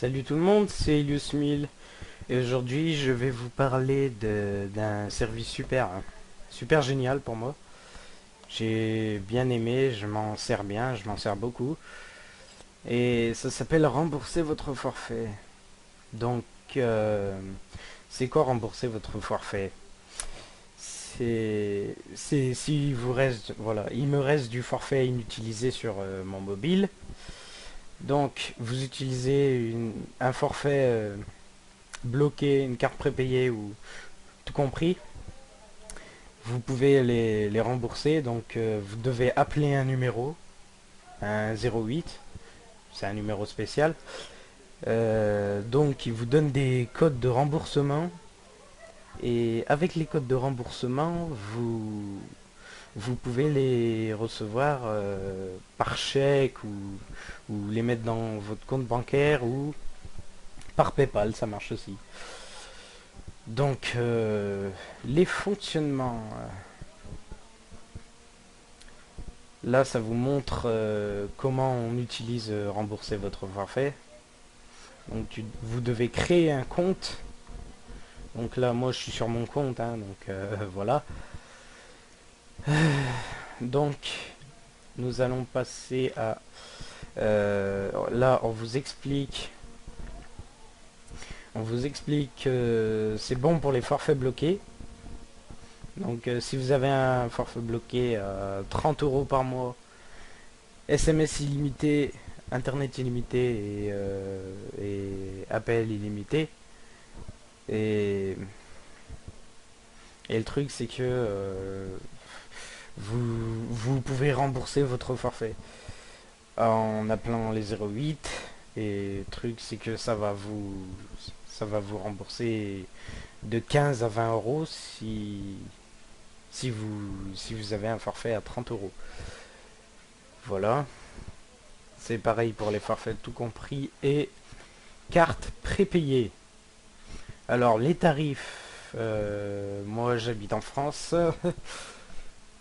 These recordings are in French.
Salut tout le monde, c'est Elius 1000 et aujourd'hui je vais vous parler d'un service super génial pour moi. J'ai bien aimé, je m'en sers bien, je m'en sers beaucoup et ça s'appelle rembourser votre forfait. Donc euh, c'est quoi rembourser votre forfait? C'est si vous reste voilà, il me reste du forfait inutilisé sur mon mobile. Donc vous utilisez un forfait bloqué, une carte prépayée ou tout compris, vous pouvez les rembourser. Vous devez appeler un numéro, un 08, c'est un numéro spécial. Il vous donne des codes de remboursement. Et avec les codes de remboursement, vous pouvez les recevoir par chèque ou les mettre dans votre compte bancaire ou par PayPal, ça marche aussi. Les fonctionnements. Là, ça vous montre comment on utilise rembourser votre forfait. Vous devez créer un compte. Donc là, moi, je suis sur mon compte, hein, voilà. Donc, nous allons passer à... là, on vous explique que c'est bon pour les forfaits bloqués. Si vous avez un forfait bloqué à 30 euros par mois, SMS illimité, Internet illimité et appel illimité. Et, et le truc, c'est que vous pouvez rembourser votre forfait en appelant les 08. Et le truc, c'est que ça va vous rembourser de 15 à 20 euros si vous avez un forfait à 30 euros. Voilà. C'est pareil pour les forfaits tout compris et carte prépayée. Alors les tarifs, moi j'habite en France.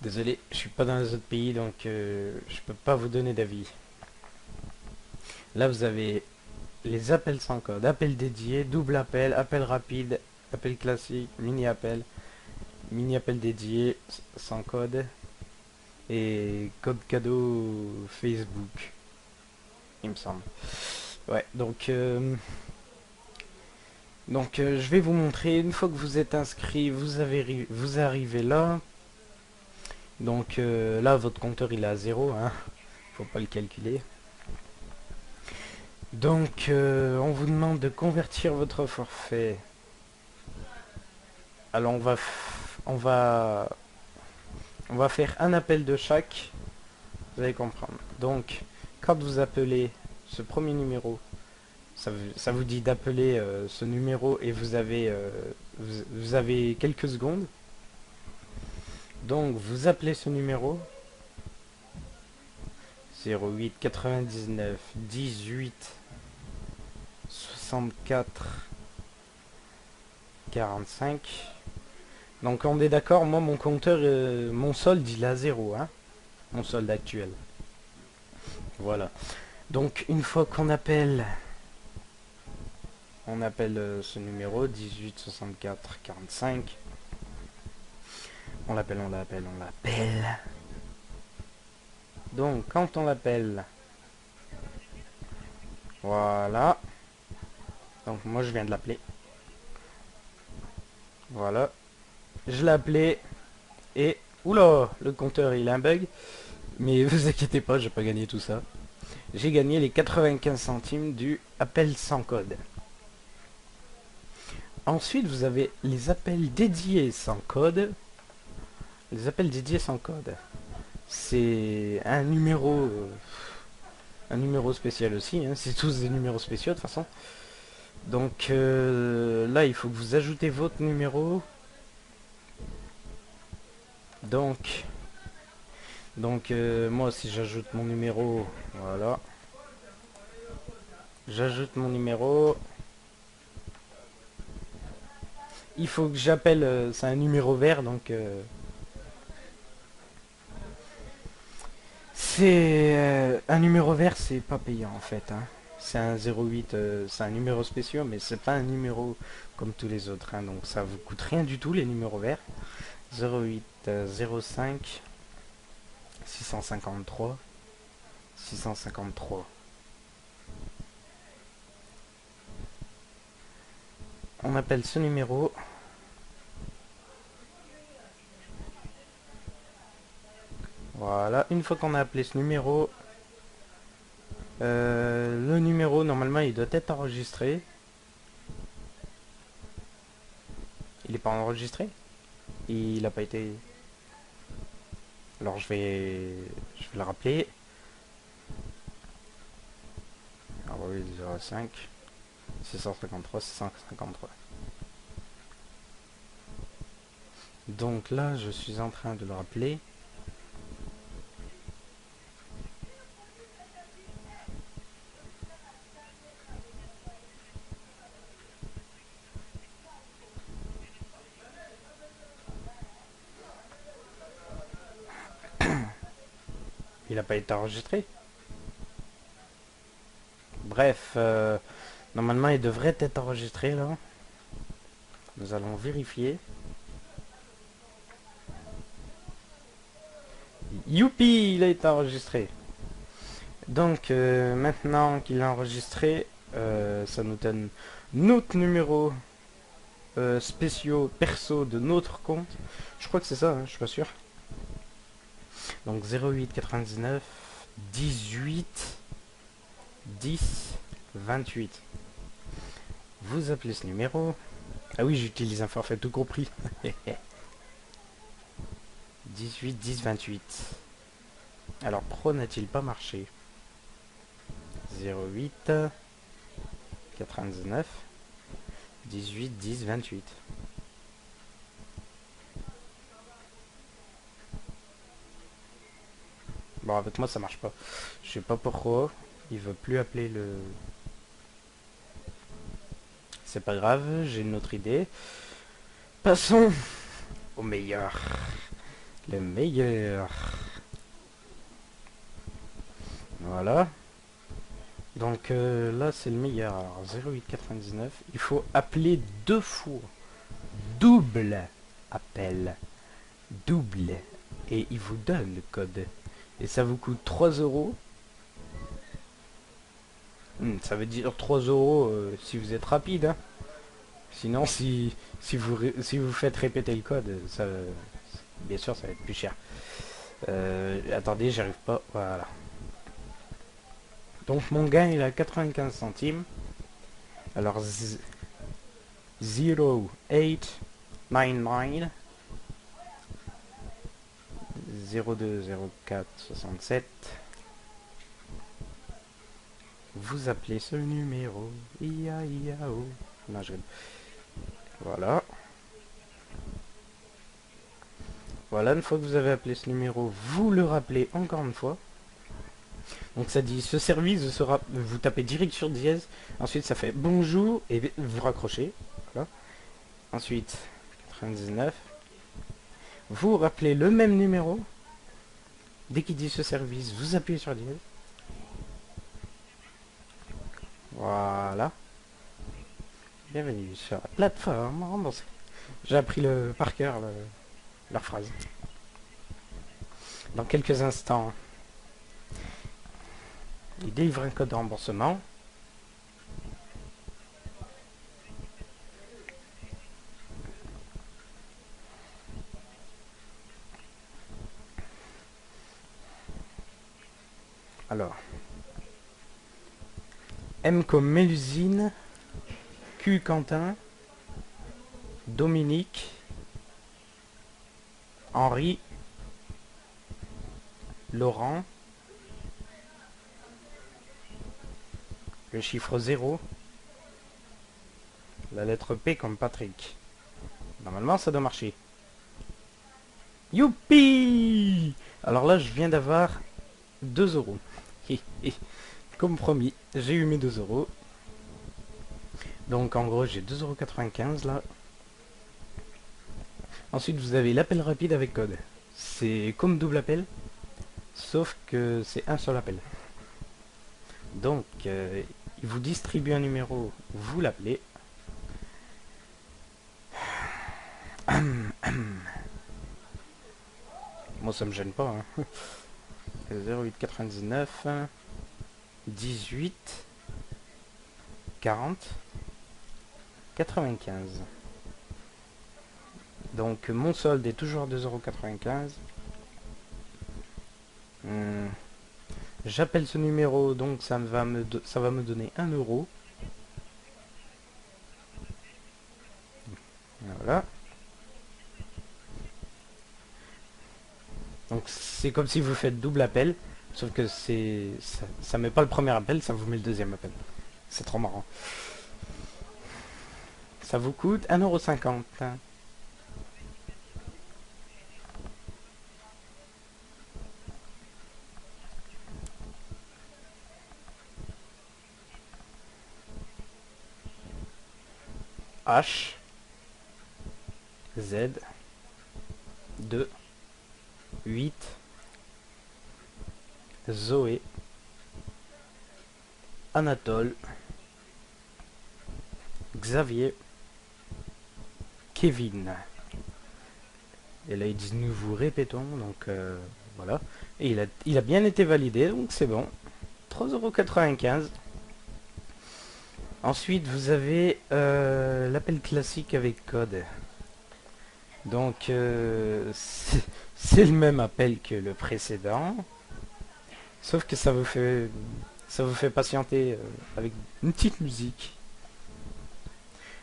Désolé, je suis pas dans les autres pays je peux pas vous donner d'avis. Là vous avez les appels sans code, appel dédié, double appel, appel rapide, appel classique, mini appel dédié sans code et code cadeau Facebook, il me semble. Ouais, je vais vous montrer. Une fois que vous êtes inscrit, vous arrivez là. Là, votre compteur il est à zéro, hein. Faut pas le calculer. On vous demande de convertir votre forfait. Alors, on va faire un appel de chaque. Vous allez comprendre. Donc, quand vous appelez ce premier numéro, ça vous dit d'appeler ce numéro et vous avez quelques secondes. Donc, vous appelez ce numéro 08 99 18 64 45. Donc, on est d'accord, moi, mon compteur, mon solde, il est à 0, hein, mon solde actuel. Voilà. Donc, une fois qu'on appelle, ce numéro 18 64 45. On l'appelle. Donc, quand on l'appelle, voilà. Donc, moi, je viens de l'appeler. Voilà. Je l'ai appelé et... Oula, le compteur, il a un bug. Mais vous inquiétez pas, j'ai pas gagné tout ça. J'ai gagné les 95 centimes du appel sans code. Ensuite, vous avez les appels dédiés sans code. Les appels dédiés sans code. C'est un numéro spécial aussi, hein. C'est tous des numéros spéciaux de toute façon. Là, il faut que vous ajoutez votre numéro. Moi, si j'ajoute mon numéro, voilà. J'ajoute mon numéro. Il faut que j'appelle, c'est un numéro vert, c'est un numéro vert, c'est pas payant en fait, hein. C'est un 08, c'est un numéro spécial, mais c'est pas un numéro comme tous les autres, hein, donc ça vous coûte rien du tout les numéros verts. 08 05 653 653. On appelle ce numéro. Voilà, une fois qu'on a appelé ce numéro, le numéro normalement il doit être enregistré. Il n'est pas enregistré. Il n'a pas été. Alors je vais le rappeler. Alors oui, 05 653 653. Donc là, je suis en train de le rappeler. Il n'a pas été enregistré. Bref, normalement il devrait être enregistré là. Nous allons vérifier. Youpi, il a été enregistré. Donc maintenant qu'il est enregistré, ça nous donne notre numéro spéciaux perso de notre compte. Je crois que c'est ça, hein, je suis pas sûr. Donc 08 99 18 10 28. Vous appelez ce numéro. Ah oui, j'utilise un forfait tout compris. 18 10 28. Alors Pro n'a-t-il pas marché? 08 99 18 10 28. Bon, avec moi ça marche pas. Je sais pas pourquoi. Il veut plus appeler le... C'est pas grave, j'ai une autre idée. Passons au meilleur. Le meilleur. Voilà. Donc là c'est le meilleur. Alors 08 99. Il faut appeler 2 fois. Double appel. Double. Et il vous donne le code. Et ça vous coûte 3 euros. Ça veut dire 3 euros si vous êtes rapide. Hein. Sinon, si vous faites répéter le code, ça, bien sûr, ça va être plus cher. Attendez, j'arrive pas. Voilà. Donc mon gain, il a 95 centimes. Alors, 0899 0204 67. Vous appelez ce numéro. Ia, ia, oh. Non, je... Voilà. Voilà, une fois que vous avez appelé ce numéro, vous le rappelez encore une fois. Donc ça dit, ce service sera... Vous tapez direct sur dièse. Ensuite, ça fait bonjour et vous raccrochez. Voilà. Ensuite, 99. Vous rappelez le même numéro. Dès qu'il dit ce service, vous appuyez sur dièse. Voilà. Bienvenue sur la plateforme remboursée. J'ai appris par cœur leur phrase. Dans quelques instants, il délivre un code de remboursement. Alors, M comme Mélusine, Q Quentin, Dominique, Henri, Laurent, le chiffre 0, la lettre P comme Patrick. Normalement, ça doit marcher. Youpi! Alors là, je viens d'avoir 2 euros. Comme promis, j'ai eu mes 2 euros. Donc en gros, j'ai 2,95 € là. Ensuite, vous avez l'appel rapide avec code. C'est comme double appel, sauf que c'est un seul appel. Donc, Il vous distribue un numéro, vous l'appelez. Moi ça me gêne pas. Hein. 08 99 18 40 95. Donc mon solde est toujours 2,95 €. J'appelle ce numéro, donc ça va me donner 1 euro. Voilà. Donc c'est comme si vous faites double appel, sauf que ça met pas le premier appel, ça vous met le deuxième appel. C'est trop marrant. Ça vous coûte 1,50 €. H Z 2 8 Zoé Anatole Xavier Kevin. Et là ils disent nous vous répétons, donc voilà. Et il a bien été validé, donc c'est bon. 3,95 €. Ensuite vous avez l'appel classique avec code. Donc c'est le même appel que le précédent, sauf que ça vous fait patienter avec une petite musique.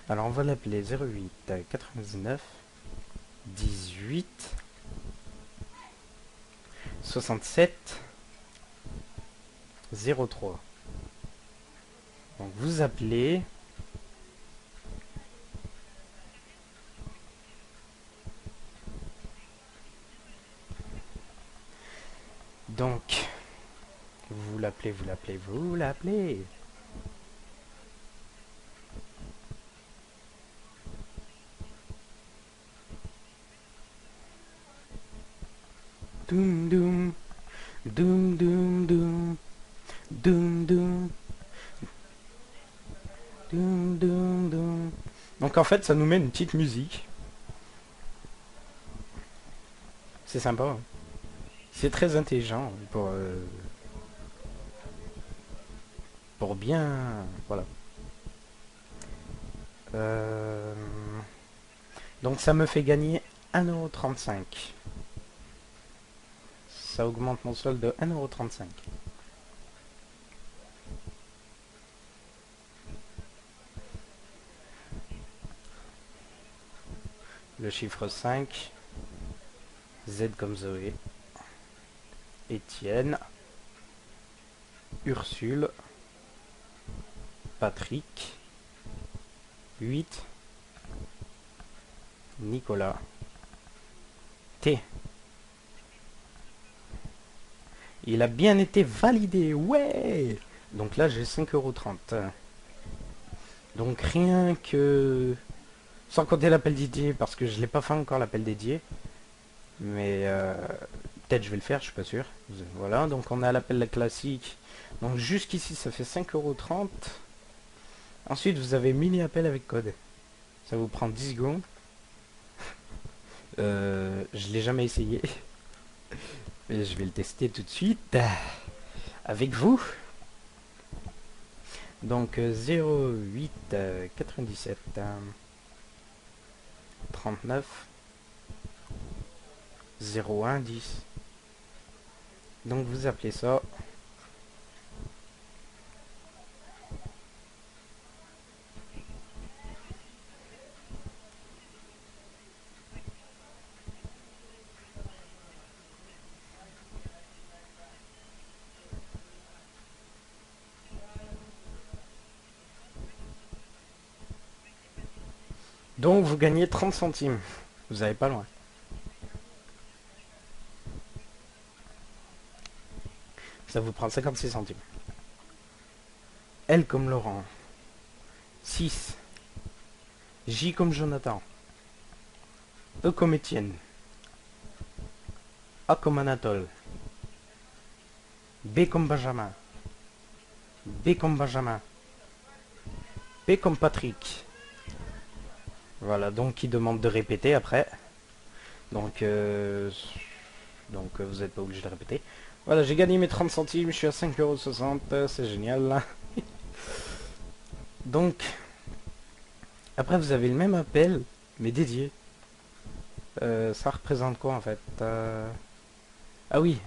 Alors on va l'appeler 08 99 18 67 03. Donc vous appelez. Donc vous l'appelez, vous l'appelez, vous l'appelez. Doum doum doum doum doum doum doum doum doum doum. Donc en fait ça nous met une petite musique. C'est sympa. Hein. C'est très intelligent pour bien voilà. Donc ça me fait gagner 1,35 €. Ça augmente mon solde de 1,35 €. Le chiffre 5. Z comme Zoé. Étienne. Ursule. Patrick. 8. Nicolas. T. Il a bien été validé, ouais. Donc là j'ai 5,30 €. Donc rien que... Sans compter l'appel dédié, parce que je l'ai pas fait encore l'appel dédié. Mais peut-être je vais le faire, je suis pas sûr. Voilà, donc on a l'appel classique. Donc jusqu'ici ça fait 5,30 €. Ensuite vous avez mini appel avec code. Ça vous prend 10 secondes. Je l'ai jamais essayé. Mais je vais le tester tout de suite. Avec vous. Donc 08 97 39 01 10. Donc vous appelez ça. Donc vous gagnez 30 centimes. Vous n'avez pas loin. Ça vous prend 56 centimes. L comme Laurent. 6. J comme Jonathan. E comme Étienne. A comme Anatole. B comme Benjamin. B comme Benjamin. P comme Patrick. Voilà, donc il demande de répéter après. Donc, vous n'êtes pas obligé de répéter. Voilà, j'ai gagné mes 30 centimes, je suis à 5,60 €, c'est génial. Donc, après vous avez le même appel, mais dédié. Ça représente quoi en fait? Ah oui,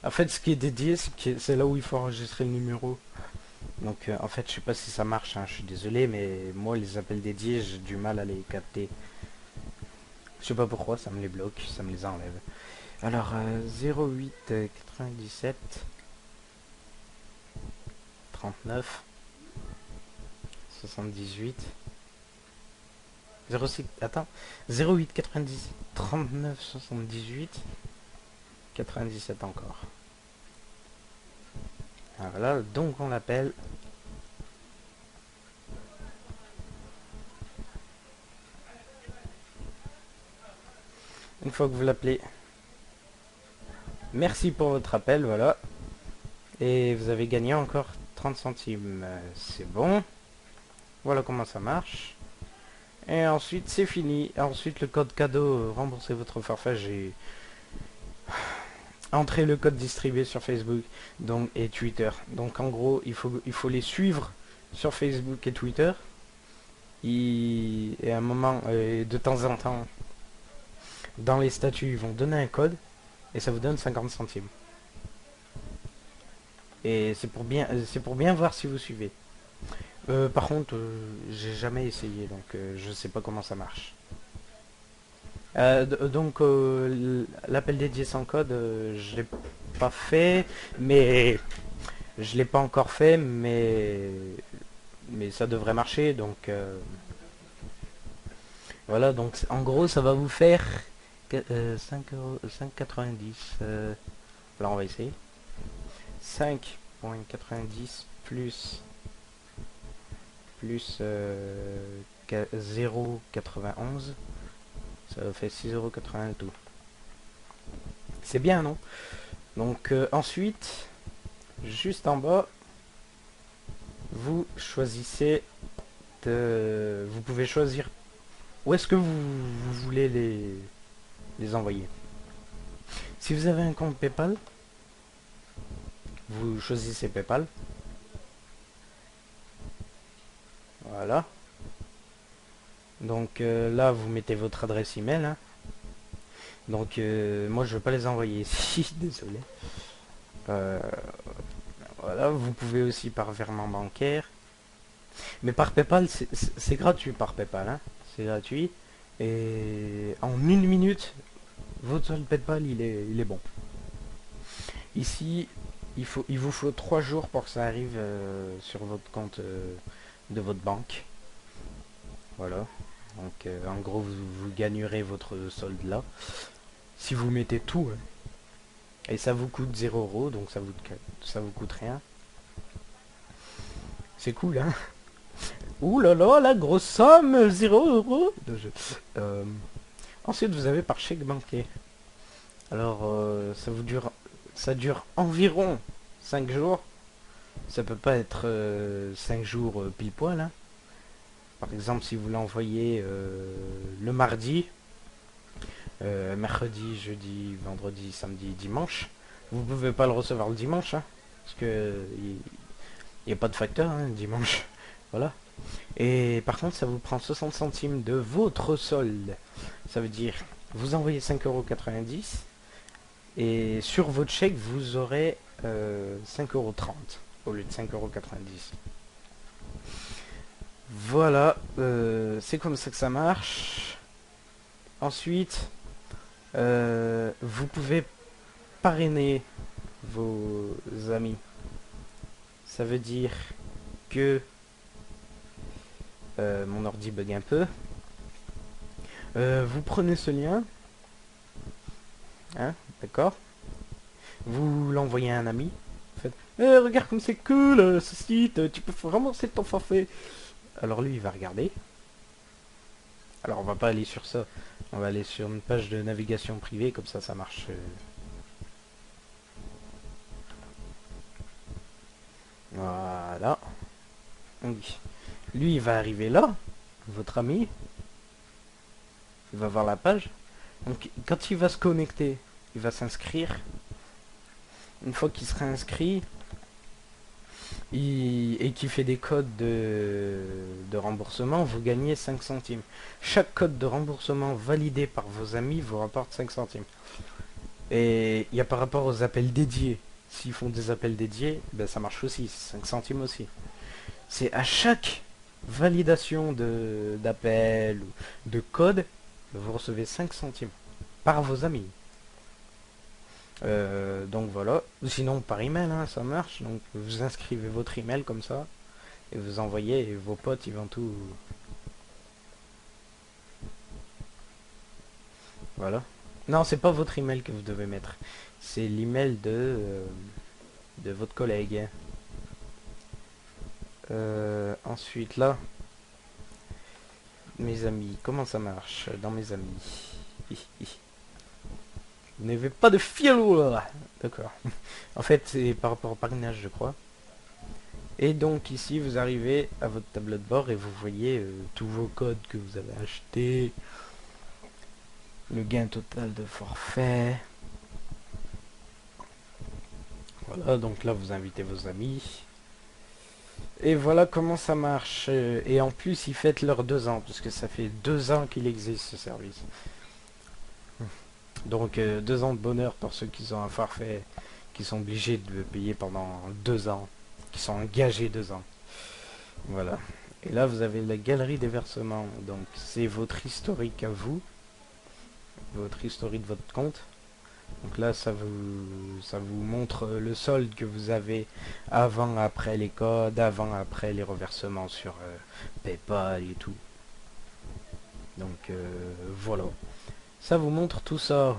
en fait ce qui est dédié, c'est là où il faut enregistrer le numéro. Donc en fait je sais pas si ça marche, hein, je suis désolé, mais moi les appels dédiés j'ai du mal à les capter. Je sais pas pourquoi, ça me les bloque, ça me les enlève. Alors 08 97 39 78 06, attends, 08 90 39 78 97 encore. Ah, voilà, donc on l'appelle. Une fois que vous l'appelez, merci pour votre appel, voilà. Et vous avez gagné encore 30 centimes. C'est bon. Voilà comment ça marche. Et ensuite, c'est fini. Ensuite, le code cadeau, remboursez votre forfait. J'ai entré le code distribué sur Facebook donc, et Twitter. Donc en gros, il faut les suivre sur Facebook et Twitter. Et à un moment, de temps en temps, dans les statuts, ils vont donner un code. Et ça vous donne 50 centimes. Et c'est pour bien voir si vous suivez. Par contre, j'ai jamais essayé, donc je sais pas comment ça marche. Donc l'appel dédié sans code, je l'ai pas fait, mais je l'ai pas encore fait, mais ça devrait marcher. Donc voilà, donc en gros, ça va vous faire 5 €, 5,90 €. Alors on va essayer. 5,90 plus 0,91, ça fait 6,80 € tout. C'est bien, non? Donc ensuite, juste en bas, vous choisissez vous pouvez choisir où est-ce que vous voulez les envoyer. Si vous avez un compte PayPal, vous choisissez PayPal. Voilà. Donc là, vous mettez votre adresse email. Hein. Donc moi, je ne vais pas les envoyer ici, désolé. Voilà, vous pouvez aussi par virement bancaire. Mais par PayPal, c'est gratuit par PayPal. Hein. C'est gratuit. Et en une minute, votre solde PayPal, il est bon. Ici, il vous faut 3 jours pour que ça arrive sur votre compte de votre banque. Voilà. Donc en gros, vous gagnerez votre solde là. Si vous mettez tout. Hein. Et ça vous coûte 0 €, donc ça vous coûte rien. C'est cool, hein. Ouh là là, la grosse somme, 0 € de jeu. Ensuite, vous avez par chèque bancaire. Alors, ça dure environ 5 jours. Ça peut pas être 5 jours pile poil. Hein. Par exemple, si vous l'envoyez le mardi, mercredi, jeudi, vendredi, samedi, dimanche, vous pouvez pas le recevoir le dimanche, hein, parce que il n'y a pas de facteur, hein, dimanche. Voilà. Et par contre, ça vous prend 60 centimes de votre solde. Ça veut dire, vous envoyez 5,90 € et sur votre chèque, vous aurez 5,30 € au lieu de 5,90 €. Voilà, c'est comme ça que ça marche. Ensuite, vous pouvez parrainer vos amis. Ça veut dire que mon ordi bug un peu. Vous prenez ce lien, hein, d'accord. Vous l'envoyez à un ami. Faites, regarde comme c'est cool ce site, tu peux rembourser ton forfait. Alors lui, il va regarder. Alors on va pas aller sur ça. On va aller sur une page de navigation privée, comme ça marche. Voilà. Oui. lui il va arriver là, votre ami, il va voir la page. Donc quand il va se connecter, il va s'inscrire. Une fois qu'il sera inscrit et qu'il fait des codes de remboursement, vous gagnez 5 centimes. Chaque code de remboursement validé par vos amis vous rapporte 5 centimes. Et il y a par rapport aux appels dédiés. S'ils font des appels dédiés, ben ça marche aussi, 5 centimes aussi. C'est à chaque validation d'appel ou de code, vous recevez 5 centimes par vos amis. Donc voilà. Sinon par email, hein, ça marche. Donc vous inscrivez votre email comme ça et vous envoyez et vos potes ils vont tout. Voilà. Non, c'est pas votre email que vous devez mettre. C'est l'email de votre collègue. Ensuite là, mes amis, comment ça marche dans mes amis? Vous n'avez pas de fil. D'accord. En fait, c'est par rapport au parrainage, je crois. Et donc ici, vous arrivez à votre tableau de bord et vous voyez tous vos codes que vous avez achetés, le gain total de forfait. Voilà, donc là, vous invitez vos amis. Et voilà comment ça marche. Et en plus, ils fêtent leurs 2 ans, parce que ça fait 2 ans qu'il existe ce service. Donc 2 ans de bonheur pour ceux qui ont un forfait, qui sont obligés de payer pendant 2 ans, qui sont engagés 2 ans. Voilà. Et là, vous avez la galerie des versements. Donc, c'est votre historique à vous, votre historique de votre compte. Donc là, ça vous montre le solde que vous avez avant, après les codes, avant, après les reversements sur PayPal et tout. Donc, voilà. Ça vous montre tout ça.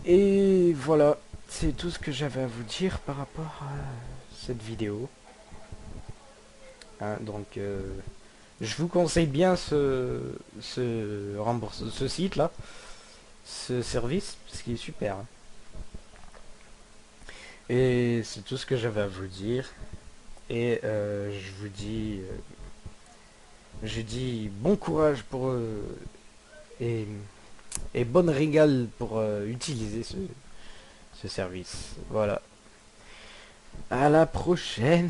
Et voilà. C'est tout ce que j'avais à vous dire par rapport à cette vidéo. Hein, donc, je vous conseille bien ce site là, ce service, parce qu'il est super. Hein. Et c'est tout ce que j'avais à vous dire. Et je dis bon courage pour et, et bonne régale pour utiliser ce service. Voilà. À la prochaine.